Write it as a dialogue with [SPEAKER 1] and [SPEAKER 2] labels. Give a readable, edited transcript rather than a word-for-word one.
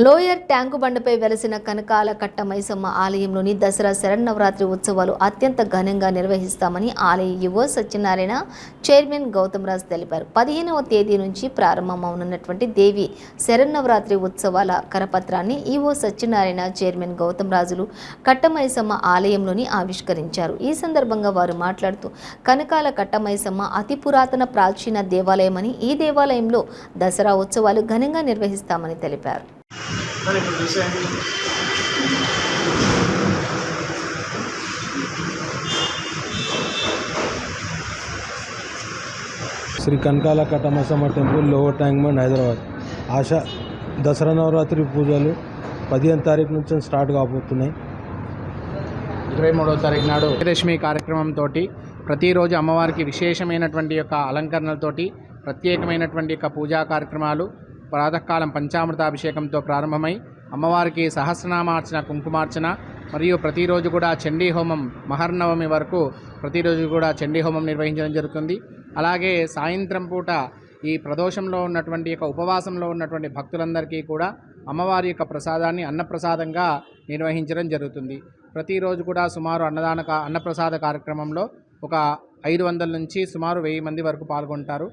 [SPEAKER 1] Lower tank బండపై వెలసిన కనకాల కట్ట మైసమ్మ ఆలయంలోని దసరా శరన్నవరాత్రి ఉత్సవాలు అత్యంత ఘనంగా నిర్వహిస్తామని ఆలయ ఈవో సత్యనారాయణ చైర్మన్ గౌతమ్ రాజ్ తెలిపారు. 15వ తేదీ నుంచి ప్రారంభమవునున్నటువంటి దేవి శరన్నవరాత్రి ఉత్సవాల కరపత్రాన్ని ఈవో సత్యనారాయణ చైర్మన్ గౌతమ్ రాజులు కట్ట మైసమ్మ ఆలయంలోని ఆవిష్కరించారు. ఈ సందర్భంగా వారు మాట్లాడుతూ కనకాల కట్ట మైసమ్మ అతి పురాతన ప్రాచీన దేవాలయమని, ఈ దేవాలయంలో దసరా ఉత్సవాలు ఘనంగా నిర్వహిస్తామని తెలిపారు.
[SPEAKER 2] Shri Kanakala Katta Maisamma temple, lower tank bund, Hyderabad. ఆశా దసరా నవరాత్రి పూజలు 15వ తారీఖు నుంచి స్టార్ట్ కాబోతున్నాయి.
[SPEAKER 3] 23వ తారీఖు నాడు విజయదశమి కార్యక్రమంతో ప్రతిరోజు అమ్మవారికి విశేషమైనటువంటి యొక్క అలంకరణలతోటి ప్రత్యేకమైనటువంటి యొక్క పూజా కార్యక్రమాలు ప్రాతకాలం పంచామృతాభిషేకంతో ప్రారంభమై అమ్మవారికి సహస్రనామార్చన, కుంకుమార్చన మరియు ప్రతిరోజు కూడా చండీ హోమం మహర్నవమి వరకు ప్రతిరోజు కూడా చండీ హోమం నిర్వహించడం జరుగుతుంది. అలాగే సాయంత్రం పూట ఈ ప్రదోషంలో ఉన్నటువంటి యొక్క ఉపవాసంలో ఉన్నటువంటి భక్తులందరికీ కూడా అమ్మవారి యొక్క ప్రసాదాన్ని అన్నప్రసాదంగా నిర్వహించడం జరుగుతుంది. ప్రతిరోజు కూడా సుమారు అన్నప్రసాద కార్యక్రమంలో ఒక 500 నుంచి సుమారు 1000 మంది వరకు పాల్గొంటారు.